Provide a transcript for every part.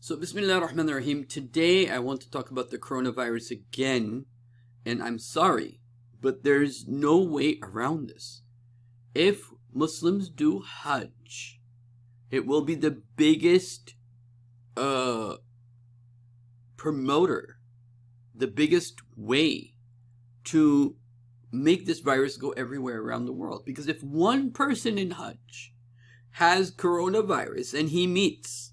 So, Bismillah ar-Rahman ar-Rahim. Today I want to talk about the coronavirus again. And I'm sorry, but there's no way around this. If Muslims do Hajj, it will be the biggest promoter, the biggest way to make this virus go everywhere around the world. Because if one person in Hajj has coronavirus and he meets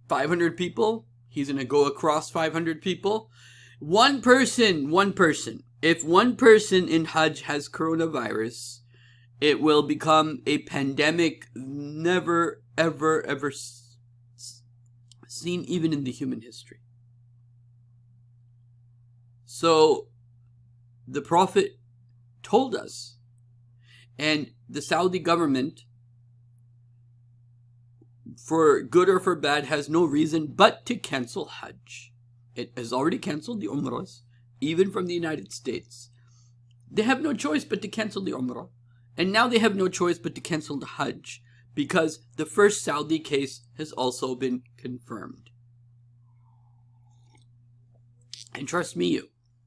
500 people, he's going to go across 500 people. One person. If one person in Hajj has coronavirus, it will become a pandemic never, ever seen even in the human history. So, the Prophet told us, and the Saudi government, for good or for bad, has no reason but to cancel Hajj. It has already canceled the umrahs, even from the United States. They have no choice but to cancel the umrah. And now they have no choice but to cancel the Hajj, because the first Saudi case has also been confirmed. And trust me,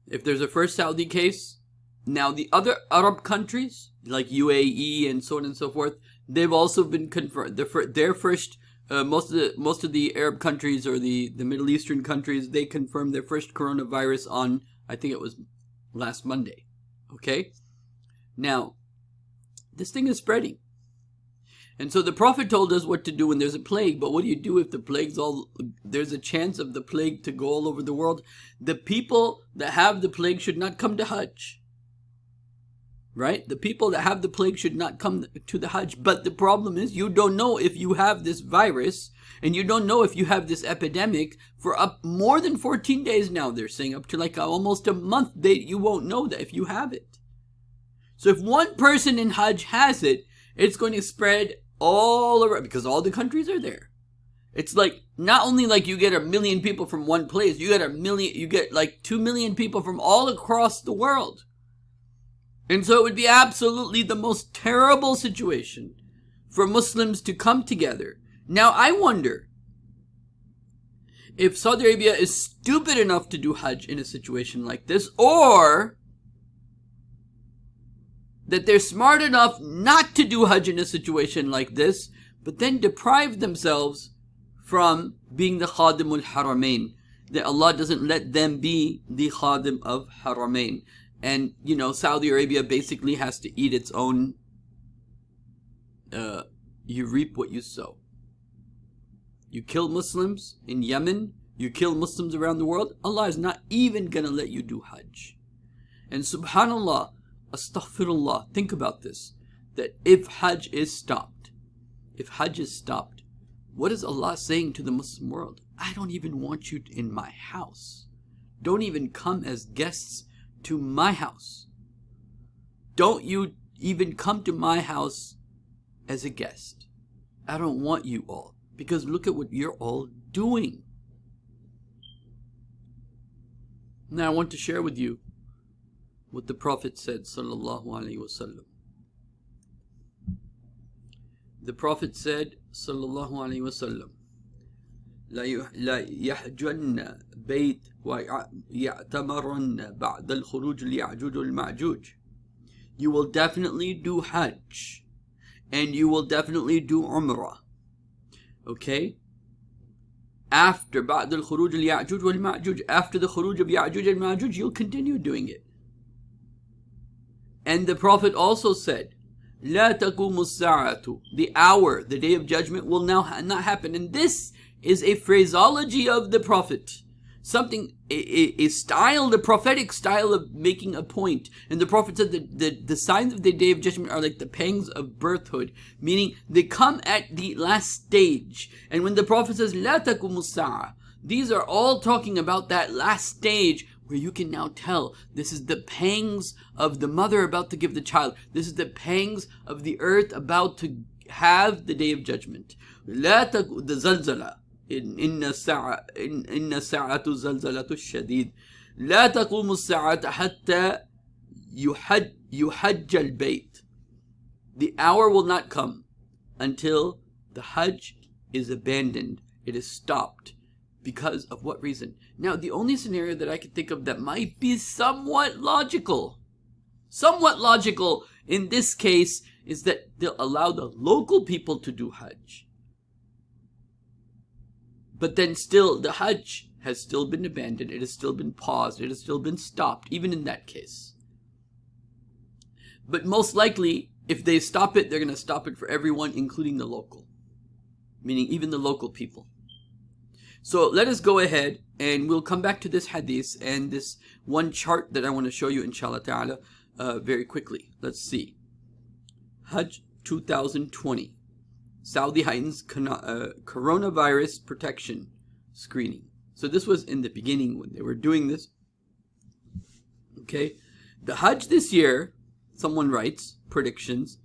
if there's a first Saudi case, now the other Arab countries, like UAE and so on and so forth, they've also been confirmed. Their first, most of the Arab countries or the Middle Eastern countries, they confirmed their first coronavirus on, I think it was last Monday. Okay? Now, this thing is spreading. And so the Prophet told us what to do when there's a plague. But what do you do if there's a chance of the plague to go all over the world? The people that have the plague should not come to Hajj. Right? The people that have the plague should not come to the Hajj. But the problem is, you don't know if you have this virus, and you don't know if you have this epidemic for up more than 14 days now. They're saying up to like almost a month, you won't know that if you have it. So if one person in Hajj has it, it's going to spread all around, because all the countries are there. It's like, not only like you get 1 million people from one place, you get like 2 million people from all across the world. And so it would be absolutely the most terrible situation for Muslims to come together. Now I wonder if Saudi Arabia is stupid enough to do Hajj in a situation like this, or that they're smart enough not to do Hajj in a situation like this, but then deprive themselves from being the Khadimul Haramain. That Allah doesn't let them be the Khadim of Haramain. And, Saudi Arabia basically has to eat its own, you reap what you sow. You kill Muslims in Yemen, you kill Muslims around the world, Allah is not even going to let you do Hajj. And subhanallah, astaghfirullah, think about this, that if Hajj is stopped, what is Allah saying to the Muslim world? I don't even want you in my house. Don't even come as guests to my house. Don't you even come to my house as a guest. I don't want you all, because look at what you're all doing. Now I want to share with you what the Prophet said, sallallahu alaihi wasallam. The Prophet said, sallallahu alaihi wasallam, لا يحجن بيت ويعتمرن بعد الخروج ليعجوج والمعجوج. You will definitely do Hajj, and you will definitely do Umrah. Okay? After بعد الخروج ليعجوج والمعجوج, after the khuruj of Ya'juj and Ma'juj, you'll continue doing it. And the Prophet also said, لا تقوم الساعة, the hour, the day of judgment will now not happen. And this is a phraseology of the Prophet. Something, a style, the prophetic style of making a point. And the Prophet said that the signs of the day of judgment are like the pangs of birthhood, meaning they come at the last stage. And when the Prophet says, لا تقوم الساعة, these are all talking about that last stage, where you can now tell this is the pangs of the mother about to give the child. This is the pangs of the earth about to have the day of judgment. The zalzala. إن الساعة زلزلة الشديد لا تقوم الساعة حتى يحج البيت. The hour will not come until the Hajj is abandoned. It is stopped. Because of what reason? Now, the only scenario that I could think of that might be somewhat logical in this case, is that they'll allow the local people to do Hajj. But then still, the Hajj has still been abandoned. It has still been paused. It has still been stopped, even in that case. But most likely, if they stop it, they're going to stop it for everyone, including the local. Meaning even the local people. So let us go ahead and we'll come back to this hadith and this one chart that I want to show you, inshallah ta'ala, very quickly. Let's see. Hajj 2020. Saudi heightens coronavirus protection screening. So this was in the beginning when they were doing this. Okay. The Hajj this year, someone writes, predictions,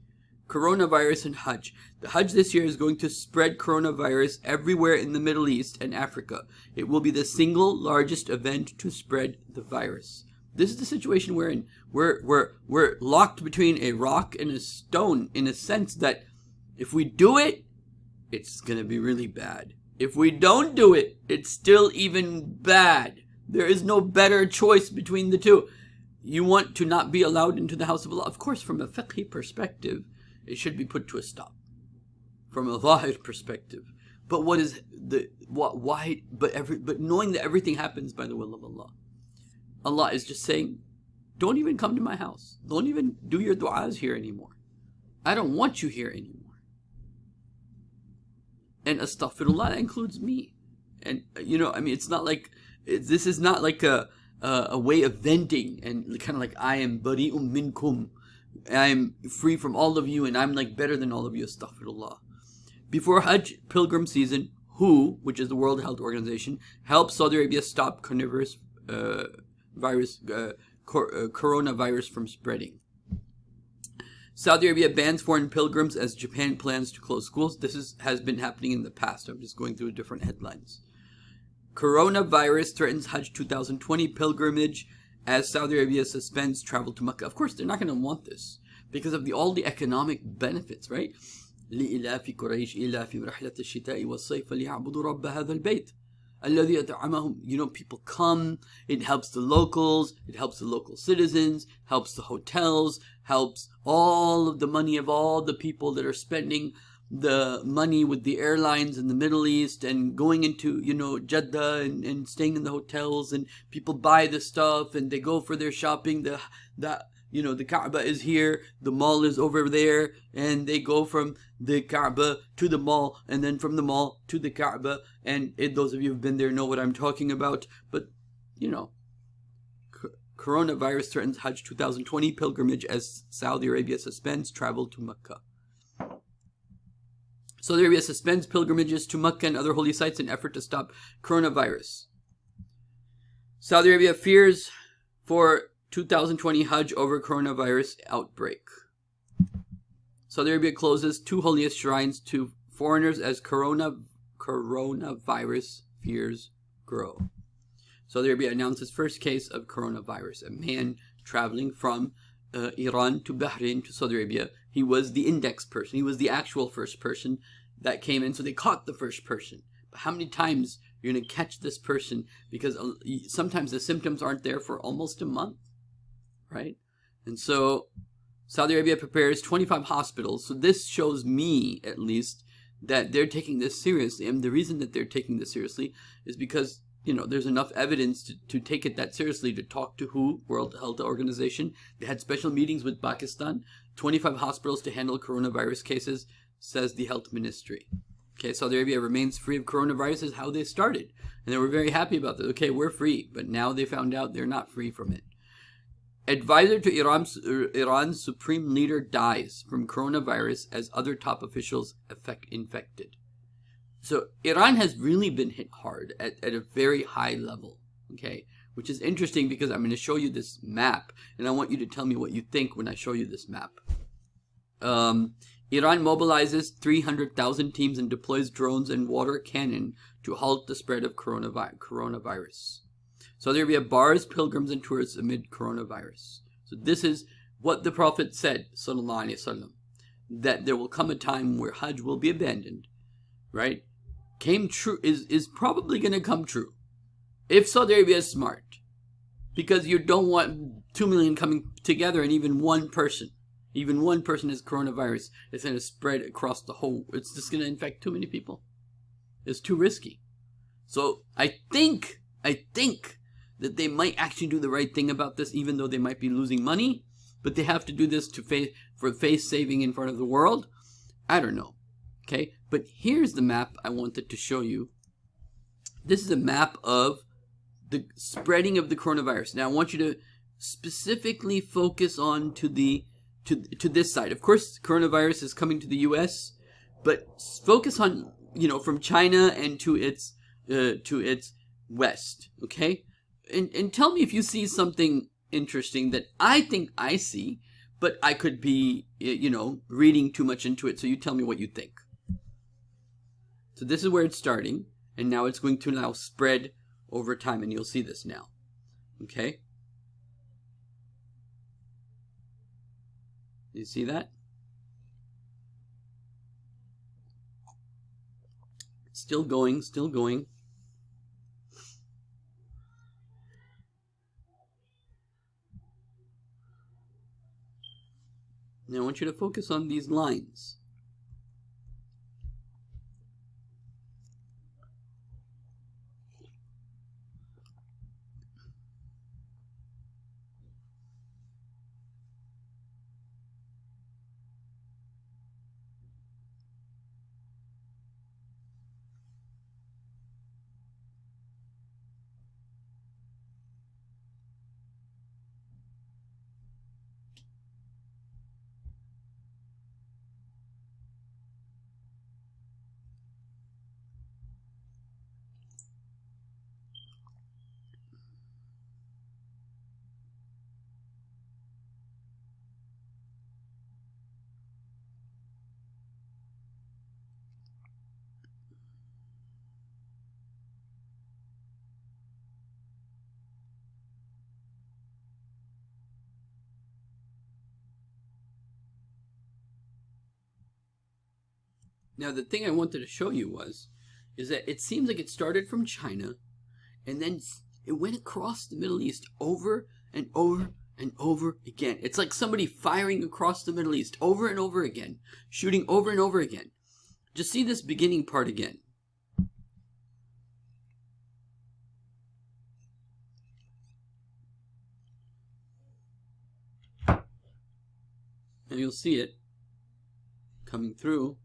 coronavirus and Hajj. The Hajj this year is going to spread coronavirus everywhere in the Middle East and Africa. It will be the single largest event to spread the virus. This is the situation we're in. We're locked between a rock and a stone, in a sense that if we do it, it's going to be really bad. If we don't do it, it's still even bad. There is no better choice between the two. You want to not be allowed into the house of Allah. Of course, from a fiqhi perspective, it should be put to a stop. From a zahir perspective. But what is the, why, but knowing that everything happens by the will of Allah. Allah is just saying, don't even come to my house. Don't even do your du'as here anymore. I don't want you here anymore. And astaghfirullah, that includes me. And, it's not like, this is not like a way of venting and kind of like, I am bari'um minkum. I am free from all of you and I'm like better than all of you, astaghfirullah. Before Hajj pilgrim season, WHO, which is the World Health Organization, helped Saudi Arabia stop coronavirus from spreading. Saudi Arabia bans foreign pilgrims as Japan plans to close schools. This has been happening in the past. I'm just going through different headlines. Coronavirus threatens Hajj 2020 pilgrimage as Saudi Arabia suspends travel to Mecca. Of course, they're not going to want this because of all the economic benefits, right? لإلاف قريش إلاف رحلة الشتاء والصيف فليعبدوا رب هذا البيت الذي أطعمهم. People come. It helps the locals. It helps the local citizens. Helps the hotels. Helps all of the money of all the people that are spending the money with the airlines in the Middle East and going into, Jeddah and staying in the hotels, and people buy the stuff and they go for their shopping. The Kaaba is here, the mall is over there, and they go from the Kaaba to the mall, and then from the mall to the Kaaba, and those of you who've been there know what I'm talking about. But, coronavirus threatens Hajj 2020 pilgrimage as Saudi Arabia suspends travel to Mecca. Saudi Arabia suspends pilgrimages to Mecca and other holy sites in effort to stop coronavirus. Saudi Arabia fears for 2020 Hajj over coronavirus outbreak. Saudi Arabia closes 2 holiest shrines to foreigners as coronavirus fears grow. Saudi Arabia announces first case of coronavirus. A man traveling from Iran to Bahrain to Saudi Arabia. He was the index person. He was the actual first person that came in. So they caught the first person. But how many times you're going to catch this person? Because sometimes the symptoms aren't there for almost a month. Right? And so Saudi Arabia prepares 25 hospitals. So this shows me, at least, that they're taking this seriously. And the reason that they're taking this seriously is because, there's enough evidence to take it that seriously, to talk to WHO, World Health Organization. They had special meetings with Pakistan. 25 hospitals to handle coronavirus cases, says the health ministry. Okay, Saudi Arabia remains free of coronavirus is how they started. And they were very happy about this. Okay, we're free. But now they found out they're not free from it. Advisor to Iran's supreme leader dies from coronavirus as other top officials infected. So Iran has really been hit hard at a very high level, okay? Which is interesting because I'm going to show you this map, and I want you to tell me what you think when I show you this map. Iran mobilizes 300,000 teams and deploys drones and water cannon to halt the spread of coronavirus. Saudi Arabia bars pilgrims and tourists amid coronavirus. So this is what the Prophet said, sallallahu alaihi wasallam, that there will come a time where Hajj will be abandoned, right? came true, is probably going to come true if Saudi Arabia is smart, because you don't want 2 million coming together and even one person has coronavirus. It's going to spread across the whole. It's just going to infect too many people. It's too risky. So I think that they might actually do the right thing about this, even though they might be losing money. But they have to do this for face saving in front of the world. I don't know. Okay, but here's the map I wanted to show you. This is a map of the spreading of the coronavirus. Now I want you to specifically focus on to this side. Of course, coronavirus is coming to the U.S., but focus on, from China and to its west. Okay, and tell me if you see something interesting that I think I see, but I could be, reading too much into it. So you tell me what you think. So this is where it's starting, and now it's going to now spread over time, and you'll see this now. Okay? You see that? Still going, still going. Now I want you to focus on these lines. Now, the thing I wanted to show you is that it seems like it started from China, and then it went across the Middle East over and over and over again. It's like somebody firing across the Middle East over and over again, shooting over and over again. Just see this beginning part again. And you'll see it coming through.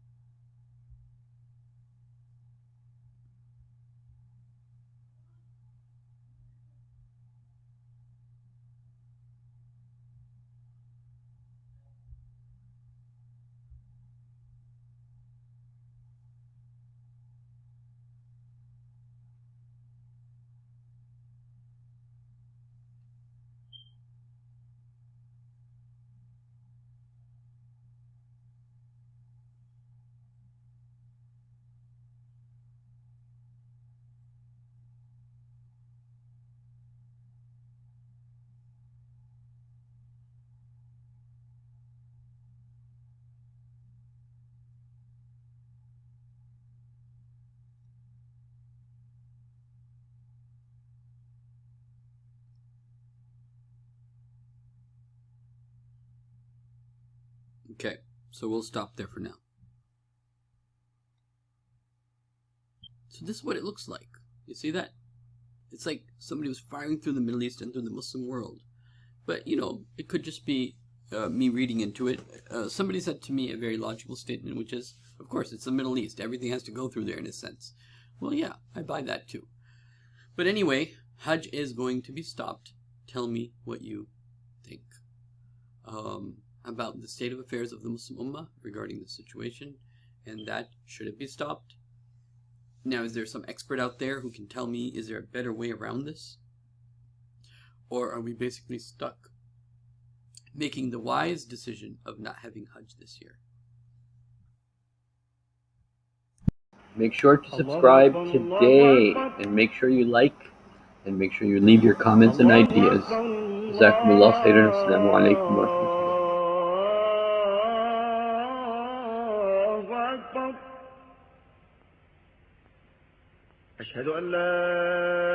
Okay, so we'll stop there for now. So this is what it looks like. You see that? It's like somebody was firing through the Middle East and through the Muslim world. But, it could just be me reading into it. Somebody said to me a very logical statement, which is, of course, it's the Middle East. Everything has to go through there in a sense. Well, yeah, I buy that too. But anyway, Hajj is going to be stopped. Tell me what you think about the state of affairs of the Muslim Ummah regarding the situation, and that should it be stopped? Now, is there some expert out there who can tell me, is there a better way around this? Or are we basically stuck making the wise decision of not having Hajj this year? Make sure to subscribe today, and make sure you like, and make sure you leave your comments and ideas. Jazakumullah khairan. Assalamu alaikum wa rahmatullah. أشهد أن لا